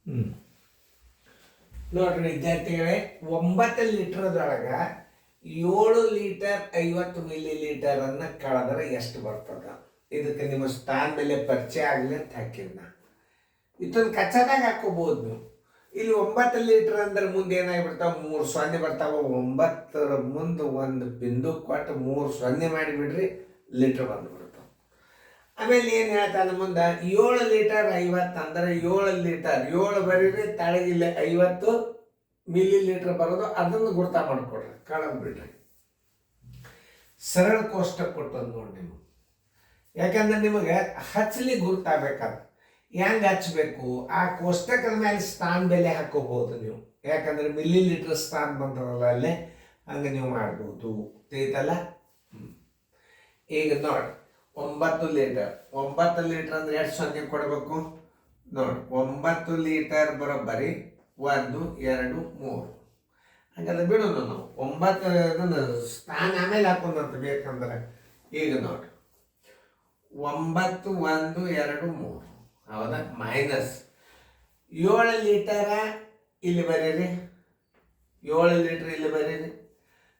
ಹ್ಞೂ ನೋಡ್ರಿ ವಿದ್ಯಾರ್ಥಿಗಳೇ, 9 ಲೀಟರ್ದೊಳಗೆ 7 ಲೀಟರ್ 50 ಮಿಲಿ ಲೀಟರ್ ಅನ್ನ ಕಳೆದ್ರೆ ಎಷ್ಟು ಬರ್ತದ? ಇದಕ್ಕೆ ನಿಮ್ಮ ಸ್ಥಾನ ಮೇಲೆ ಪರಿಚಯ ಆಗಲಿ ಅಂತ ಹಾಕಿದ್ನ. ಇದೊಂದು ಕಚ್ಚದಾಗ ಹಾಕೋಬಹುದು ನೀವು. ಇಲ್ಲಿ 9 ಲೀಟರ್ ಅಂದ್ರೆ ಮುಂದೆ ಏನಾಗ್ಬಿಡ್ತಾವ? 3 ಸೊನ್ನೆ ಬರ್ತಾವ. 9ರ ಮುಂದೆ ಒಂದು ಬಿಂದು ಕೊಟ್ಟು 3 ಸೊನ್ನೆ ಮಾಡಿಬಿಡ್ರಿ, ಲೀಟರ್ ಬಂದ್ಬಿಡ್ತಾವ. ಆಮೇಲೆ ಏನು ಹೇಳ್ತಾನೆ ಮುಂದೆ? 7 ಲೀಟರ್ 50 ಅಂದ್ರೆ 7 ಲೀಟರ್ 7 ಬರೀರಿ, ತಳಗಿಲ್ಲ 50 ಮಿಲಿ ಲೀಟರ್ ಬರೋದು, ಅದನ್ನು ಗುರ್ತ ಮಾಡ್ಕೊಡ್ರಿ, ಕಳೆದು ಬಿಡ್ರಿ. ಸರಳ ಕೋಷ್ಟಕ ಕೊಟ್ಟದ್ದು ನೋಡಿ ನೀವು. ಯಾಕಂದ್ರೆ ನಿಮಗೆ ಹಚ್ಚಲಿ ಗುರ್ತಾಗಬೇಕಾದ ಹೆಂಗೆ ಹಚ್ಚಬೇಕು, ಆ ಕೋಷ್ಟಕದ ಮೇಲೆ ಸ್ಥಾನ ಬೆಲೆ ಹಾಕೋಬಹುದು ನೀವು. ಯಾಕಂದ್ರೆ ಮಿಲಿ ಲೀಟರ್ ಸ್ಥಾನ ಬಂದದಲ್ಲ ಅಲ್ಲೇ, ಹಂಗೆ ನೀವು ಮಾಡ್ಬೋದು. ತಿಳಿತಲ್ಲ? ಈಗ ನೋಡಿ, 9 ಲೀಟರ್ 9 ಲೀಟರ್ ಅಂದ್ರೆ ಎಷ್ಟು ಸೊನ್ನೆ ಕೊಡಬೇಕು ನೋಡಿ? 9 ಲೀಟರ್ ಬರೋಬ್ಬರಿ 1 2 3. ಹಾಗಾದ್ರೆ ಬಿಡೋಣ ನಾವು 9 ಸ್ಥಾನ ಆಮೇಲೆ ಹಾಕೊಂಡಂತ ಬೇಕಂದ್ರೆ. ಈಗ ನೋಡಿ, 9 1 2 3 ಹೌದಾ? ಮೈನಸ್ 7 ಲೀಟರ ಇಲ್ಲಿ ಬರೀರಿ, 7 ಲೀಟರ್ ಇಲ್ಲಿ ಬರೀರಿ.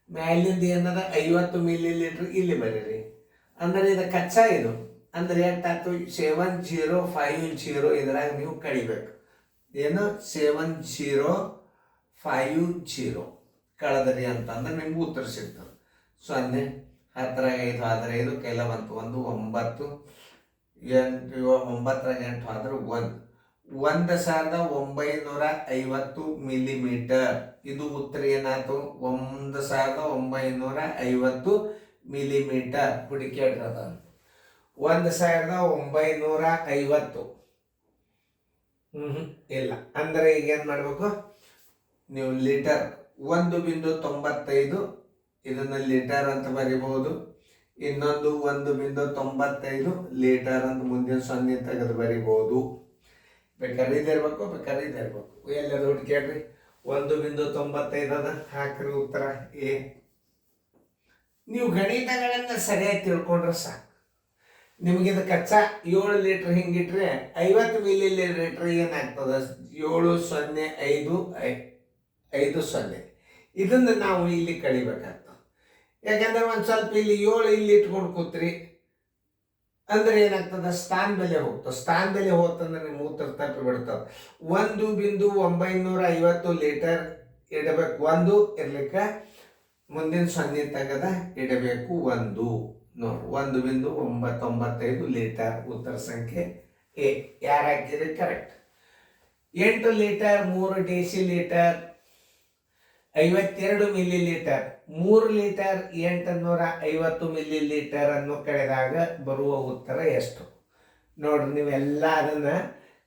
ಮ್ಯಾಲಿಂದ ಏನದ 50 ಮಿಲಿ ಲೀಟರ್ ಇಲ್ಲಿ ಬರೀರಿ. ಅಂದ್ರೆ ಇದು ಕಚ್ಚಾ, ಇದು ಅಂದ್ರೆ ಎಷ್ಟಾಯ್ತು? 7050. ಇದ್ರಾಗ ನೀವು ಕಳಿಬೇಕು. ಏನು 7050 ಕಳೆದ್ರಿ ಅಂತಂದ್ರೆ ನಿಮ್ಗೆ ಉತ್ತರ ಸಿಗ್ತದೆ. 0 10 5 ಆದ್ರೆ 5 ಕೈಲ ಬಂತು 1 9 8 9 8 ಆದ್ರೆ 1950 ಮಿಲಿಮೀಟರ್. ಇದು ಉತ್ತರ ಏನಾಯ್ತು? 1950 ಮಿಲಿಮೀಟರ್. ಹುಡುಕ್ಯಾಡ್ರದ 1950. ಇಲ್ಲ ಅಂದ್ರೆ ಈಗ ಏನು ಮಾಡಬೇಕು ನೀವು? ಲೀಟರ್ 1.95 ಇದನ್ನ ಲೀಟರ್ ಅಂತ ಬರಿಬಹುದು. ಇನ್ನೊಂದು 1.95 ಲೀಟರ್ ಅಂತ ಮುಂದಿನ 0 ತೆಗೆದು ಬರಿಬಹುದು. ಬೇಕಾದ್ರೆ ಇದಿರ್ಬೇಕು, ಬೇಕಾದ್ರೆ ಇದಿರ್ಬೇಕು. ಎಲ್ಲರೂ ಹುಡುಕ್ಯಾಡ್ರಿ. 1.95 ಅದ ಹಾಕ್ರಿ, ಉತ್ತರ ಎ. ನೀವು ಗಣಿತಗಳನ್ನ ಸರಿಯಾಗಿ ತಿಳ್ಕೊಂಡ್ರೆ ಸಾಕು. ನಿಮಗಿದು ಕಚ್ಚಾ 7 ಲೀಟರ್ ಹಿಂಗಿಟ್ರೆ 50 ಮಿಲಿ ಲೀಟರ್ ಏನಾಗ್ತದೆ? 70550. ಇದನ್ನು ನಾವು ಇಲ್ಲಿ ಕಳಿಬೇಕಾಗ್ತದೆ. ಯಾಕಂದ್ರೆ ಒಂದು ಸ್ವಲ್ಪ ಇಲ್ಲಿ 7 ಇಲ್ಲಿ ಇಟ್ಕೊಂಡು ಕೂತ್ರಿ ಅಂದ್ರೆ ಏನಾಗ್ತದೆ? ಸ್ಥಾನ ಬೆಲೆ ಹೋಗ್ತದೆ. ಸ್ಥಾನ ಬೆಲೆ ಹೋಗ್ತಂದ್ರೆ ನಿಮ್ಮ ಉತ್ತರ ತಪ್ಪಿ ಬಿಡ್ತದೆ. 1.950 ಲೀಟರ್ ಇಡಬೇಕು. 1 ಇರ್ಲಿಕ್ಕೆ ಮುಂದಿನ 0 ತೆಗೆದ ಇಡಬೇಕು 1 ನೋಡಿ. 1.995 ಲೀಟರ್ ಉತ್ತರ ಸಂಖ್ಯೆ ಎ. ಯಾರು ಹಾಕಿದ್ರೆ correct. 8 litre 3 deci litre 52 milli litre. 3 litre 850 milli litre ಅನ್ನು ಕಳೆದಾಗ ಬರುವ ಉತ್ತರ ಎಷ್ಟು? ನೋಡ್ರಿ, ನೀವೆಲ್ಲ ಅದನ್ನ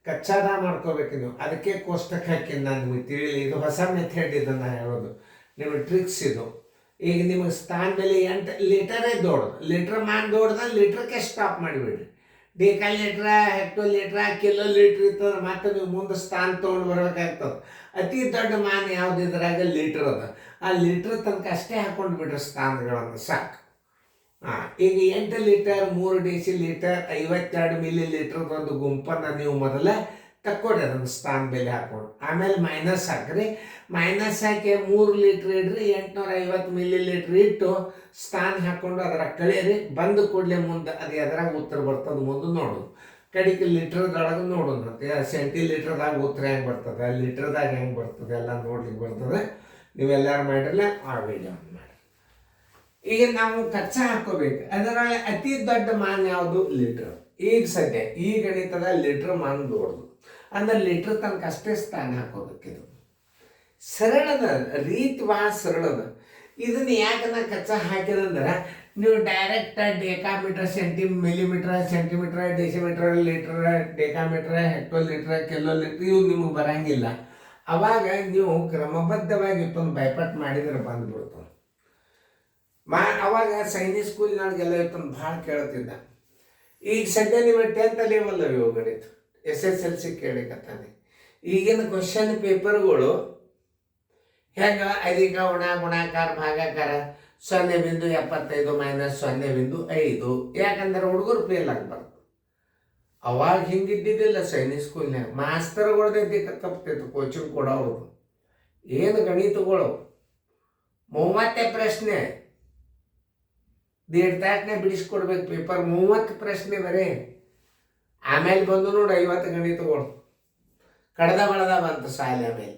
ಕಚ್ಚಾದ ಮಾಡ್ಕೋಬೇಕು ನೀವು. ಅದಕ್ಕೆ ಕೋಷ್ಟಕ ಹಾಕಿ ನಾನು ನಿಮಗೆ ತಿಳಿಲಿ. ಇದು ಹೊಸ ಮೆಥಡ್, ಇದನ್ನ ಹೇಳೋದು ನಿಮಗೆ ಟ್ರಿಕ್ಸ್ ಇದು. ಈಗ ನಿಮಗೆ ಸ್ಥಾನ ಬೆಲೆ 8 ಲೀಟರೇ ದೊಡ್ಡದು. ಲೀಟ್ರ್ ಮ್ಯಾನ್ ದೊಡ್ಡದ, ಲೀಟ್ರಕ್ಕೆ ಸ್ಟಾಪ್ ಮಾಡಿಬಿಡ್ರಿ. ಡೆಕಾ ಲೀಟ್ರ, ಹೆಕ್ಟೋ ಲೀಟ್ರ, ಕಿಲೋ ಲೀಟ್ರ್ ಇರ್ತದ್ರೆ ಮತ್ತೆ ನೀವು ಮುಂದೆ ಸ್ಥಾನ ತೊಗೊಂಡು ಬರ್ಬೇಕಾಗ್ತದೆ. ಅತಿ ದೊಡ್ಡ ಮಾನ್ ಯಾವ್ದು ಇದ್ರಾಗ? ಲೀಟ್ರ್ ಅದ. ಆ ಲೀಟ್ರ್ ತನಕ ಅಷ್ಟೇ ಹಾಕೊಂಡು ಬಿಡ್ರಿ ಸ್ಥಾನಗಳನ್ನು, ಸಾಕು. ಈಗ 8 litre 3 deci litre 52 milli litre ಒಂದು ಗುಂಪನ್ನು ನೀವು ಮೊದಲ ತಕ್ಕೊಡ್ರಿ, ಅದನ್ನು ಸ್ಥಾನ ಬೆಲೆ ಹಾಕೊಂಡು. ಆಮೇಲೆ ಮೈನಸ್ ಹಾಕ್ರಿ. ಮೈನಸ್ ಹಾಕಿ 3 ಲೀಟ್ರ್ ಇಡ್ರಿ, 850 ಮಿಲಿ ಲೀಟ್ರ್ ಇಟ್ಟು ಸ್ಥಾನ ಹಾಕ್ಕೊಂಡು ಅದರ ಕಳಿಯರಿ. ಬಂದು ಕೂಡಲೇ ಮುಂದೆ ಅದು ಎದ್ರಾಗ ಉತ್ತರ ಬರ್ತದೆ ಮುಂದೆ ನೋಡೋದು. ಕಡಿಕೆ ಲೀಟ್ರದೊಳಗೆ ನೋಡೋದು. ಸೆಂಟಿಲೀಟ್ರದಾಗ ಉತ್ತರ ಹೆಂಗೆ ಬರ್ತದೆ, ಲೀಟ್ರದಾಗ ಹೆಂಗೆ ಬರ್ತದೆ ಎಲ್ಲ ನೋಡ್ಲಿಕ್ಕೆ ಬರ್ತದೆ. ನೀವೆಲ್ಲರೂ ಮಾಡಿರಲ್ಲ, ಆ ವಿಡಿಯೋ ಮಾಡಿ. ಈಗ ನಾವು ಕಚ್ಚಾ ಹಾಕೋಬೇಕು. ಅದರಲ್ಲಿ ಅತಿ ದೊಡ್ಡ ಮಾನ್ ಯಾವುದು? ಲೀಟರ್. ಈಗ ಸದ್ಯ ಈ ಗಣಿತದ ಲೀಟರ್ ಮಾನ್ ದೊಡ್ಡದು ಅಂದ್ರೆ ಲೀಟರ್ ತನಕ ಅಷ್ಟೇ ಸ್ಥಾನ ಹಾಕೋಬೇಕಿದು. ಸರಳದ ರೀತಿ ಭಾಳ ಸರಳದ. ಇದನ್ನ ಯಾಕೆ ನಾ ಕಚ್ಚಾ ಹಾಕಿದಂದ್ರೆ ನೀವು direct decametre, millimetre, centimetre, decimetre, litre, decametre, hectolitre, kilolitre ಇವು ನಿಮಗೆ ಬರಂಗಿಲ್ಲ. ಅವಾಗ ನೀವು ಕ್ರಮಬದ್ಧವಾಗಿ ಇತ್ತೊಂದು ಬೈಪಾಟ್ ಮಾಡಿದ್ರೆ ಬಂದ್ಬಿಡ್ತು. ಅವಾಗ ಸೈನಿಕ್ ಸ್ಕೂಲ್ನಾಗೆಲ್ಲ ಇತ್ತೊಂದು ಭಾಳ ಕೇಳ್ತಿದ್ದ. ಈಗ ಸದ್ಯ ನಿಮ್ಮ 10th ಲೆವೆಲ್ ಇವು ಗಣಿತ, SSLC ಕೇಳಿಕತ್ತಾನೆ. ಈಗಿನ ಕ್ವಶನ್ ಪೇಪರ್ಗಳು ಹೆಂಗೆ? ಅಧಿಕ ಉಣ ಗುಣಾಕಾರ ಭಾಗಾಕಾರ 0.75 - 0.5. ಯಾಕಂದ್ರೆ ಹುಡುಗರು ಫೇಲ್ ಆಗ್ಬಾರ್ದು. ಅವಾಗ ಹಿಂಗಿದ್ದಿದ್ದಿಲ್ಲ ಸೈನಿಕ್ ಸ್ಕೂಲ್ನಾಗ ಮಾಸ್ತರ್ಗಳ್ದೈತಿ ತಪ್ತಿತ್ತು ಕೋಚಿಂಗ್ ಕೊಡೋರು. ಏನು ಗಣಿತಗಳು 30 ಪ್ರಶ್ನೆ, 1.5 ತಾಸನ್ಯಾಗ ಬಿಡಿಸ್ಕೊಡ್ಬೇಕು ಪೇಪರ್, 30 ಪ್ರಶ್ನೆ ಬರೀ. ಆಮೇಲೆ ಬಂದು ನೋಡಿ 50 ಗಣಿತಗಳು ಕಡ್ದ ಬಳದ ಬಂತು ಶಾಲೆ. ಆಮೇಲೆ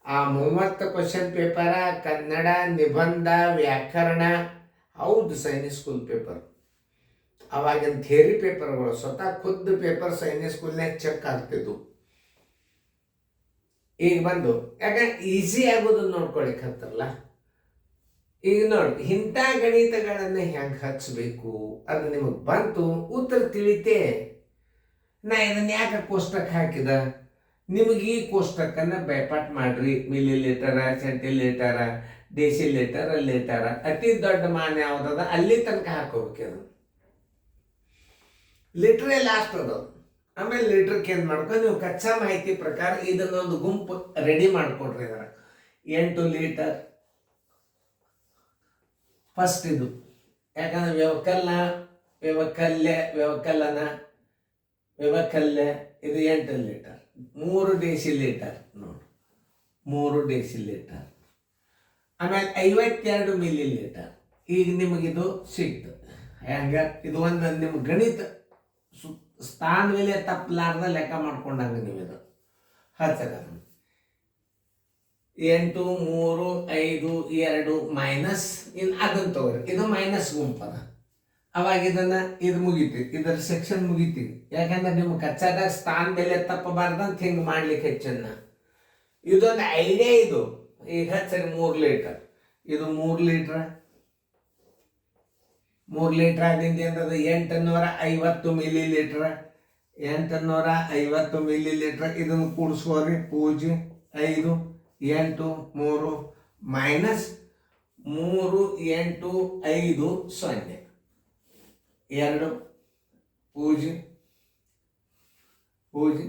ಆ 30 ಕ್ವಶನ್ ಪೇಪರ ಕನ್ನಡ, ನಿಬಂಧ, ವ್ಯಾಕರಣ, ಹೌದು ಸೈನಿಕ್ ಸ್ಕೂಲ್ ಪೇಪರ್. ಅವಾಗಿನ ಥಿಯರಿ ಪೇಪರ್ಗಳು ಸ್ವತಃ ಖುದ್ದು ಪೇಪರ್ ಸೈನಿಕ್ ಸ್ಕೂಲ್ನಾಗ ಚೆಕ್ ಆಗ್ತಿದ್ವು. ಈಗ ಬಂದು ಯಾಕಂದ್ರೆ ಈಸಿ ಆಗೋದು ನೋಡ್ಕೊಳಿಕ್ ಹತ್ತಲ್ಲ. ಈಗ ನೋಡಿ ಇಂಥ ಗಣಿತಗಳನ್ನು ಹೆಂಗೆ ಹಚ್ಚಬೇಕು ಅದು ನಿಮಗೆ ಬಂತು, ಉತ್ತರ ತಿಳಿತೇ. ನಾ ಇದನ್ನ ಯಾಕೆ ಕೋಷ್ಟಕ ಹಾಕಿದ, ನಿಮಗೆ ಈ ಕೋಷ್ಟಕನ್ನು ಬೈಪಾಟ್ ಮಾಡ್ರಿ. ಮಿಲಿ ಲೀಟರ, ಸೆಂಟಿಲೀಟರ, ಡೆಸಿಲೀಟರ್, ಲೀಟರ, ಅತಿ ದೊಡ್ಡ ಮಾನ ಯಾವುದದ ಅಲ್ಲಿ ತನಕ ಹಾಕೋಬೇಕು. ಅದು ಲೀಟ್ರೇ ಲಾಸ್ಟ್ ಅದು. ಆಮೇಲೆ ಲೀಟ್ರಕ್ಕೆ ಏನು ಮಾಡ್ಕೊಂಡು ನೀವು ಕಚ್ಚಾ ಮಾಹಿತಿ ಪ್ರಕಾರ ಇದನ್ನೊಂದು ಗುಂಪು ರೆಡಿ ಮಾಡಿಕೊಡ್ರಿ. ಇದರ 8 ಲೀಟರ್ ಫಸ್ಟ್ ಇದು. ಯಾಕಂದ್ರೆ ವ್ಯವಕಲ್ಯ ಇದು 8 ಲೀಟರ್. 3 ಡೆಸಿಲೀಟರ್ ನೋಡಿ, 3 ಡೆಸಿಲೀಟರ್. ಆಮೇಲೆ 52 ಮಿಲಿ ಲೀಟರ್. ಈಗ ನಿಮಗಿದು ಸಿಕ್ತು. ಹೆಂಗ ಇದು ಒಂದು ನಿಮ್ಮ ಗಣಿತ ಸ್ಥಾನ ಮೇಲೆ ತಪ್ಪಲಾರ್ದ ಲೆಕ್ಕ ಮಾಡ್ಕೊಂಡಂಗೆ ನೀವು ಇದು ಹಚ್ಚಕ. 8, 3, 5, 2 ಮೈನಸ್ ಅದನ್ನು ತಗೋರಿ. ಇದು ಮೈನಸ್ ಗುಂಪದ. ಅವಾಗ ಇದು ಮುಗಿತೀವಿ, ಇದರ ಸೆಕ್ಷನ್ ಮುಗಿತೀವಿ. ಯಾಕಂದ್ರೆ ನಿಮ್ಮ ಕಚ್ಚಾದಾಗ ಸ್ಥಾನ ಬೆಲೆ ತಪ್ಪಬಾರ್ದಂತ ಹಿಂಗೆ ಮಾಡ್ಲಿಕ್ಕೆ ಹೆಚ್ಚನ್ನ. ಇದೊಂದು ಐಡಿಯಾ ಇದು. ಈಗ ಹಚ್ಚರಿ 3 ಲೀಟರ್. ಇದು 3 ಲೀಟ್ರ. 3 ಲೀಟ್ರ್ ಆದಿಂದ ಏನದ 850 ಮಿಲಿ ಲೀಟ್ರ. 850 milli litre. ಇದನ್ನು ಕೂಡಿಸ್ಕೋರಿ. 0, 5, 8, 3 ಮೈನಸ್ 3, 8, 5, 0, 2, 0, 0.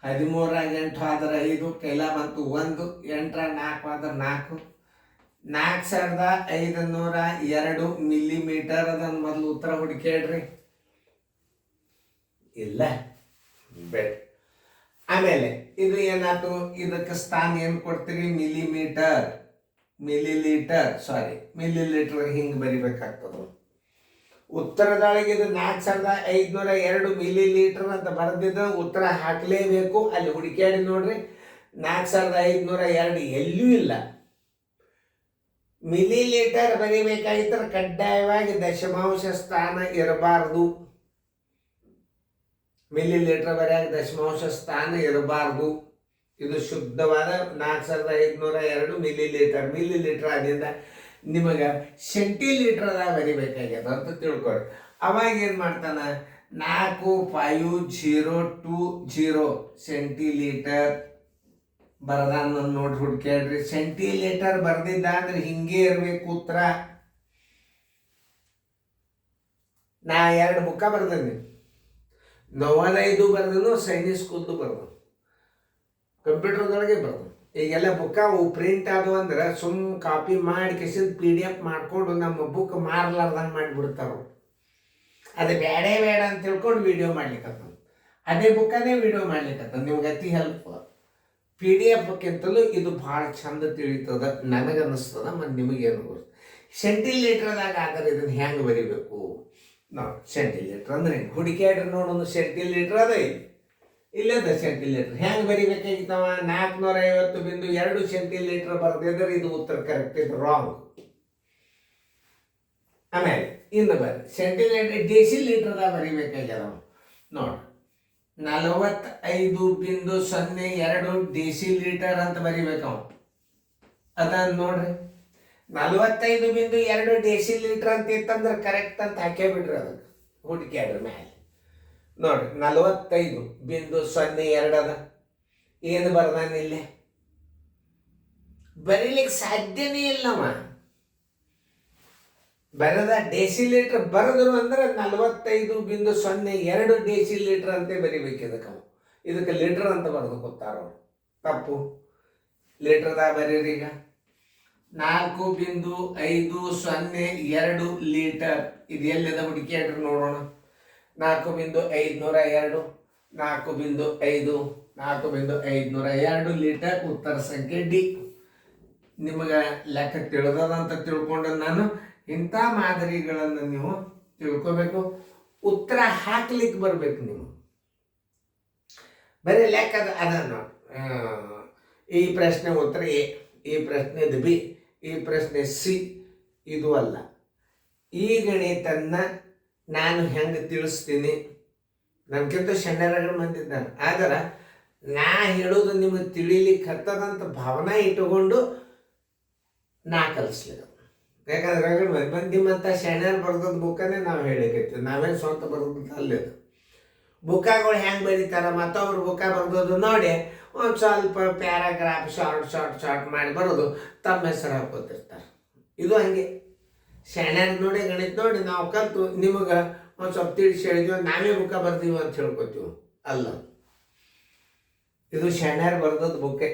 13 8 ಆದ್ರೆ 5, ಕೈಲ ಬಂತು 1. 8 4 ಆದ್ರೆ 4. 4502 ಮಿಲಿಮೀಟರ್. ಅದನ್ನು ಮೊದಲು ಉತ್ತರ ಹುಡುಕೇಳ್ರಿ. ಇಲ್ಲ ಬೇಡ. ಆಮೇಲೆ ಇದು ಏನಾಯ್ತು, ಇದಕ್ಕೆ ಸ್ಥಾನ ಏನು ಕೊಡ್ತೀರಿ? ಮಿಲಿಮೀಟರ್, ಮಿಲಿಲೀಟರ್, ಸಾರಿ ಮಿಲಿಲೀಟರ್ ಹಿಂಗೆ ಬರಿಬೇಕಾಗ್ತದೆ. ಉತ್ತರದೊಳಗೆ ಇದು 4502 ಮಿಲಿ ಲೀಟರ್ ಅಂತ ಬರೆದಿದ್ದ ಉತ್ತರ ಹಾಕಲೇಬೇಕು. ಅಲ್ಲಿ ಹುಡುಕ್ಯಾಡಿ ನೋಡ್ರಿ, 4502 ಎಲ್ಲೂ ಇಲ್ಲ. ಮಿಲಿ ಲೀಟರ್ ಬರೀಬೇಕಾಗಿದ್ದರೆ ಕಡ್ಡಾಯವಾಗಿ ದಶಮಾಂಶ ಸ್ಥಾನ ಇರಬಾರ್ದು. ಮಿಲಿ ಲೀಟರ್ ಬರೆಯಾಗ ದಶಮಾಂಶ ಸ್ಥಾನ ಇರಬಾರ್ದು. ಇದು ಶುದ್ಧವಾದ 4502 ಮಿಲಿ ಲೀಟರ್. ಮಿಲಿ ಲೀಟರ್ ಆದ್ರಿಂದ ನಿಮಗೆ ಸೆಂಟಿಲೀಟರ್ದಾಗ ಬರಿಬೇಕಾಗ್ಯದ ಅಂತ ತಿಳ್ಕೊರಿ. ಅವಾಗ ಏನು ಮಾಡ್ತಾನೆ, 4520 ಸೆಂಟಿಲೀಟರ್ ಬರದಾನ ನೋಡಿ ಹುಡ್ಕ್ಯಾಡ್ರಿ. ಸೆಂಟಿಲೀಟರ್ ಬರ್ದಿದ್ದ ಅಂದ್ರೆ ಹಿಂಗೆ ಇರ್ಬೇಕು ಉತ್ತರ. ನಾ 2 ಬುಕ್ಕ ಬರ್ದೇನಿ. 95 ಬರ್ದನು, ಸೈನಿಕ್ ಸ್ಕೂಲ್ದು ಬರ್ದು, ಕಂಪ್ಯೂಟರ್ದೊಳಗೆ ಬರ್ದು. ಈಗೆಲ್ಲ ಬುಕ್ಕ ಪ್ರಿಂಟ್ ಆದವು ಅಂದ್ರೆ ಸುಮ್ ಕಾಪಿ ಮಾಡಿ ಕೆಸಿಂದ PDF ಮಾಡಿಕೊಂಡು ನಮ್ಮ ಬುಕ್ ಮಾರ್ಲಾರ್ದಂಗೆ ಮಾಡಿಬಿಡ್ತಾರ. ಅದು ಬೇಡ ಅಂತ ತಿಳ್ಕೊಂಡು ವಿಡಿಯೋ ಮಾಡ್ಲಿಕ್ಕತ್ತ. ಅದೇ ಬುಕ್ಕನೇ ವಿಡಿಯೋ ಮಾಡ್ಲಿಕ್ಕತ್ತ. ನಿಮ್ಗೆ ಅತಿ ಹೆಲ್ಪ್. PDF ಇದು ಭಾಳ ಚಂದ ತಿಳಿತದ ನನಗನ್ನಿಸ್ತದ. ಮತ್ತು ನಿಮಗೇನು ಗೊತ್ತು. ಸೆಂಟಿಲೀಟ್ರದಾಗ ಆದರೆ ಇದನ್ನು ಹೆಂಗೆ ಬರಿಬೇಕು ನೋಡಿ. ಸೆಂಟಿಲೀಟ್ರ್ ಅಂದ್ರೆ ಹುಡುಕ್ಯಾಡ್ರಿ ನೋಡೋದು. ಸೆಂಟಿಲೀಟ್ರ್ ಅದ ಇಲ್ಲದ ಸೆಂಟಿಲೀಟ್ರ್ ಹೆಂಗೆ ಬರಿಬೇಕಾಗಿತ್ತವ? 450.2 ಸೆಂಟಿಲೀಟ್ರ್ ಬರ್ದಿದ್ರೆ ಇದು ಉತ್ತರ ಕರೆಕ್ಟ್, ಇದು ರಾಂಗ್. ಆಮೇಲೆ ಇನ್ನು ಬರ್ರಿ ಸೆಂಟಿಲೀಟ್ರ್ ಡೆಸಿಲೀಟ್ರದಾಗ ಬರಿಬೇಕಾಗ್ಯದ ನೋಡಿ. 45.02 ಡೆಸಿಲೀಟರ್ ಅಂತ ಬರಿಬೇಕವ. ಅದನ್ನು ನೋಡ್ರಿ, 45.2 ಡೆಸಿಲೀಟರ್ ಅಂತ ಇತ್ತಂದ್ರೆ ಕರೆಕ್ಟ್ ಅಂತ ಹಾಕೇ ಬಿಡ್ರಿ. ಅದಕ್ಕೆ ಹುಡುಕ್ಯಾಡ್ರಿ ಮ್ಯಾಲೆ ನೋಡ್ರಿ. 45.02 ಅದ. ಏನು ಬರ್ದಾನ ಇಲ್ಲಿ? ಬರೀಲಿಕ್ಕೆ ಸಾಧ್ಯನೇ ಇಲ್ಲವ. ಬರದ ಡೆಸಿಲೀಟರ್ ಬರೆದ್ರು ಅಂದ್ರೆ 45.02 ಡೆಸಿಲೀಟರ್ ಅಂತ ಬರಿಬೇಕು. ಇದಕ್ಕೆ ಲೀಟರ್ ಅಂತ ಬರೆದು ಕೊಡ್ತಾರ ಅವ್ರು. ತಪ್ಪು. ಲೀಟರ್ದಾಗ ಬರೀರಿ. ಈಗ 4.502 ಲೀಟರ್ ಇದು ಎಲ್ಲಿದೆ ಹುಡುಕಿಯಾಡ್ರಿ ನೋಡೋಣ. 4.502, 4.5, 4.502 ಲೀಟರ್ ಉತ್ತರ ಸಂಖ್ಯೆ ಡಿ. ನಿಮಗೆ ಲೆಕ್ಕ ತಿಳಿದದಂತ ತಿಳ್ಕೊಂಡು ನಾನು ಇಂಥ ಮಾದರಿಗಳನ್ನು ನೀವು ತಿಳ್ಕೋಬೇಕು. ಉತ್ತರ ಹಾಕ್ಲಿಕ್ಕೆ ಬರಬೇಕು ನೀವು. ಬರೀ ಲೆಕ್ಕ ಅದನ್ನು ಈ ಪ್ರಶ್ನೆ ಉತ್ತರ ಎ, ಈ ಪ್ರಶ್ನೆದು ಬಿ, ಈ ಪ್ರಶ್ನೆ ಸಿ, ಇದು ಅಲ್ಲ. ಈ ಗಣಿತನ್ನ ನಾನು ಹೆಂಗೆ ತಿಳಿಸ್ತೀನಿ, ನನ್ಗಿಂತ ಶಣ್ಣರಗಳು ಬಂದಿದ್ದಾನೆ, ಆದ್ರೆ ನಾ ಹೇಳೋದು ನಿಮಗೆ ತಿಳಿಲಿಕ್ಕೆ ಹತ್ತದಂತ ಭಾವನೆ ಇಟ್ಟುಕೊಂಡು ನಾ ಕಲಿಸ್ಲಿಲ್ಲ. ಯಾಕಂದ್ರೆ ಮಂದಿ ಮತ್ತು ಶಣ್ಣರು ಬರ್ದದ್ದು ಬುಕ್ಕನ್ನೇ ನಾವು ಹೇಳಿಕೈತೀವಿ, ನಾವೇನು ಸ್ವಂತ ಬರ್ದದ್ದು ಅಲ್ಲಿದು. ಬುಕ್ಕಾಗಳು ಹೆಂಗೆ ಬರೀತಾರೆ, ಮತ್ತೊಬ್ರು ಬುಕ್ಕ ಬರ್ದೋದು ನೋಡಿ ಒಂದು ಸ್ವಲ್ಪ ಪ್ಯಾರಾಗ್ರಾಫ್ ಶಾರ್ಟ್ ಮಾಡಿ ಬರೋದು, ತಮ್ಮ ಹೆಸರು ಹಾಕೋತಿರ್ತಾರೆ. ಇದು ಹಂಗೆ ಶಾಣ್ಯಾಗ ನೋಡಿ ಗಣಿತ ನೋಡಿ ನಾವು ಕಲ್ತು ನಿಮಗೆ ಒಂದು ಸ್ವಲ್ಪ ತಿಳಿಸಿ ಹೇಳಿದ್ವಿ, ನಾವೇ ಬುಕ್ಕ ಬರ್ತೀವಿ ಅಂತ ಹೇಳ್ಕೊತೀವಿ. ಅಲ್ಲ, ಇದು ಶಾಣ್ಯಾರು ಬರ್ದದ್ದು ಬುಕ್ಕೆ.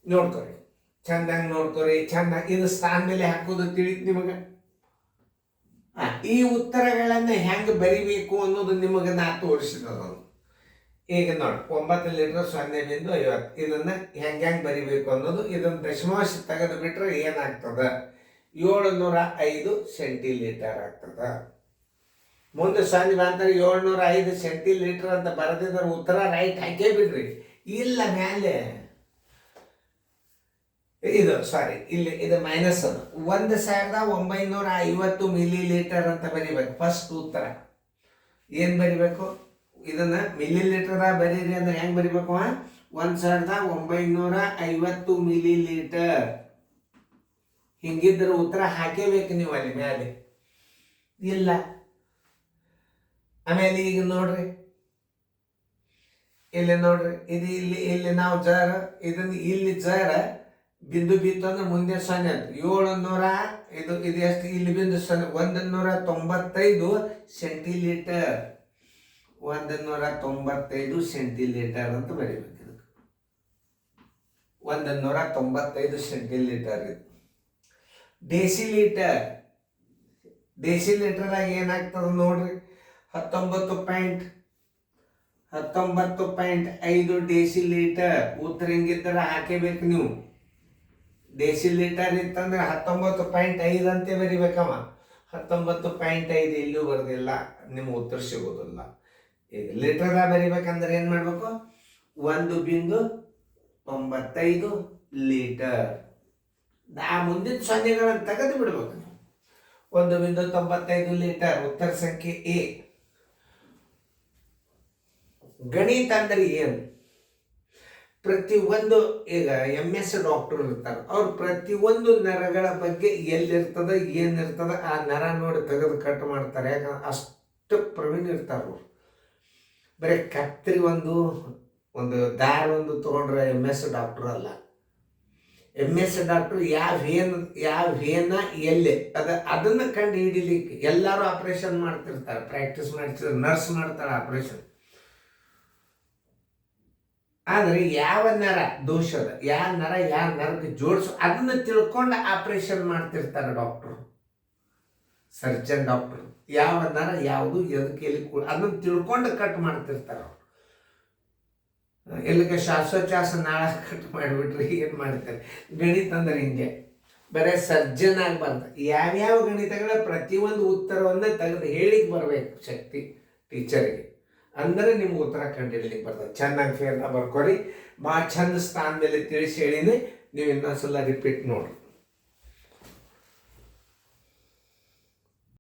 ನೋಡ್ಕೊರಿ, ಚಂದಾಗಿ ನೋಡ್ಕೊರಿ, ಚಂದಾಗಿ. ಇದು ಸ್ಥಾನ ಮೇಲೆ ಹಾಕೋದು ತಿಳಿತು ನಿಮಗೆ. ಈ ಉತ್ತರಗಳನ್ನು ಹೆಂಗೆ ಬರಿಬೇಕು ಅನ್ನೋದು ನಿಮಗೆ ನಾ ತೋರಿಸಿದ. ಈಗ ನೋಡಿ, 9 ಲೀಟರ್ 0.50 ಇದನ್ನು ಹೆಂಗೆ ಬರಿಬೇಕು ಅನ್ನೋದು. ಇದನ್ನು ದಶಮಾಂಶ ತೆಗೆದು ಬಿಟ್ರೆ ಏನಾಗ್ತದೆ, 705 ಸೆಂಟಿಲೀಟರ್ ಆಗ್ತದೆ. ಮುಂದೆ 0 ಬಂತಾರೆ 705 ಸೆಂಟಿಲೀಟರ್ ಅಂತ ಬರೆದಿದ್ರೆ ಉತ್ತರ ರೈಟ್ ಹಾಕೇ ಬಿಡ್ರಿ. ಇಲ್ಲ ಮೇಲೆ ಇದು ಸಾರಿ, ಇಲ್ಲಿ ಇದು ಮೈನಸ್. ಅದು 1950 ಮಿಲಿ ಲೀಟರ್ ಅಂತ ಬರಿಬೇಕು. ಫಸ್ಟ್ ಉತ್ತರ ಏನು ಬರಿಬೇಕು, ಇದನ್ನ ಮಿಲಿ ಲೀಟರ್ ಬರೀರಿ ಅಂದ್ರೆ ಹೆಂಗೆ ಬರಿಬೇಕು, 1950 ಮಿಲಿ ಲೀಟರ್ ಹಿಂಗಿದ್ರೆ ಉತ್ತರ ಹಾಕೇಬೇಕು ನೀವು ಅಲ್ಲಿ ಮೇಲೆ. ಇಲ್ಲ, ಆಮೇಲೆ ಈಗ ನೋಡ್ರಿ, ಇಲ್ಲಿ ನೋಡ್ರಿ, ಇದು ಇಲ್ಲಿ ನಾವು ಜರ ಇದನ್ನ ಇಲ್ಲಿ ಜರ ಬಿಂದು ಬಿತ್ತು ಅಂದ್ರೆ ಮುಂದೆ 0 700 ಇದು ಎಷ್ಟು, ಇಲ್ಲಿ ಬಿಂದು 195 ಸೆಂಟಿಲೀಟರ್, 195 ಸೆಂಟಿಲೀಟರ್ ಅಂತ ಬರೀಬೇಕು. ಇದಕ್ಕೆ 195 ಸೆಂಟಿಲೀಟರ್. ಇದು ಡೆಸಿಲೀಟರ್ ಏನಾಗ್ತದೆ ನೋಡ್ರಿ, 19.5 ಡೆಸಿಲೀಟರ್. ಉತ್ತರ ಹಿಂಗಿದ್ರೆ ಹಾಕೇಬೇಕು ನೀವು. ಡೆಸಿಲೀಟರ್ ಇತ್ತಂದ್ರೆ 19.5 ಅಂತೆ ಬರಿಬೇಕಮ್ಮ. 19.5 ಇಲ್ಲೂ ಬರೋದಿಲ್ಲ, ನಿಮ್ಮ ಉತ್ತರ ಸಿಗೋದಿಲ್ಲ. ಈಗ ಲೀಟರ್ ಬರಿಬೇಕಂದ್ರೆ ಏನು ಮಾಡಬೇಕು, 1.95 ಲೀಟರ್. ಆ ಮುಂದಿನ ಸೊನ್ನೆಗಳನ್ನು ತೆಗೆದು ಬಿಡ್ಬೇಕು ನೀವು. 1.95 ಲೀಟರ್ ಉತ್ತರ ಸಂಖ್ಯೆ ಎ. ಗಣಿತ ಅಂದ್ರೆ ಏನು, ಪ್ರತಿಯೊಂದು ಈಗ MS ಡಾಕ್ಟರ್ ಇರ್ತಾರೆ, ಅವ್ರು ಪ್ರತಿಯೊಂದು ನರಗಳ ಬಗ್ಗೆ ಎಲ್ಲಿರ್ತದ ಏನಿರ್ತದ ಆ ನರ ನೋಡಿ ತೆಗೆದು ಕಟ್ ಮಾಡ್ತಾರೆ. ಯಾಕಂದ್ರೆ ಅಷ್ಟು ಪ್ರವೀಣ್ ಇರ್ತಾರೆ ಅವ್ರು. ಬರೀ ಕತ್ತರಿ ಒಂದು ದಾರ ತೊಗೊಂಡ್ರೆ MS ಡಾಕ್ಟರ್ ಅಲ್ಲ. MS ಡಾಕ್ಟರ್ ಯಾವ ವೇನ ಎಲ್ಲಿ ಅದನ್ನು ಕಂಡು ಹಿಡಿಲಿಕ್ಕೆ ಎಲ್ಲರೂ ಆಪರೇಷನ್ ಮಾಡ್ತಿರ್ತಾರೆ, ಪ್ರಾಕ್ಟೀಸ್ ಮಾಡ್ತಿರ್ತಾರೆ, ನರ್ಸ್ ಮಾಡ್ತಾರೆ ಆಪರೇಷನ್. ಆದರೆ ಯಾವ ನರ ದೋಷದ, ಯಾವ ನರಕ್ಕೆ ಜೋಡಿಸು ಅದನ್ನ ತಿಳ್ಕೊಂಡು ಆಪರೇಷನ್ ಮಾಡ್ತಿರ್ತಾರೆ ಡಾಕ್ಟ್ರು, ಸರ್ಜನ್ ಡಾಕ್ಟ್ರು. ಯಾವ ನರ ಯಾವುದು ಎದಕ್ಕೆ ಎಲ್ಲಿ ಅದನ್ನು ತಿಳ್ಕೊಂಡು ಕಟ್ ಮಾಡ್ತಿರ್ತಾರೆ ಅವರು. ಎಲ್ಲಿಗೆ ಶ್ವಾಸೋಚ್ಛ್ವಾಸ ನಾಳ ಕಟ್ ಮಾಡಿಬಿಟ್ರಿ ಏನು ಮಾಡ್ತಾರೆ. ಗಣಿತ ಅಂದ್ರೆ ಹಿಂಗೆ, ಬರೀ ಸರ್ಜನ್ ಆಗಬಾರ್ದು. ಯಾವ್ಯಾವ ಗಣಿತಗಳ ಪ್ರತಿಯೊಂದು ಉತ್ತರವನ್ನು ತೆಗೆದು ಹೇಳಿಕ್ಕೆ ಬರಬೇಕು ಶಕ್ತಿ ಟೀಚರಿಗೆ, ಅಂದರೆ ನಿಮ್ಗೆ ಉತ್ತರ ಕಂಡುಹಿಡಿಲಿಕ್ಕೆ ಬರ್ತದೆ. ಚೆನ್ನಾಗಿ ಫೇರ್ನ ಬರ್ಕೊರಿ. ಭಾಳ ಚಂದ ಸ್ಥಾನದಲ್ಲಿ ತಿಳಿಸಿ ಹೇಳಿನಿ, ನೀವು ಇನ್ನೊಂದ್ಸಲ ರಿಪೀಟ್ ನೋಡ್ರಿ.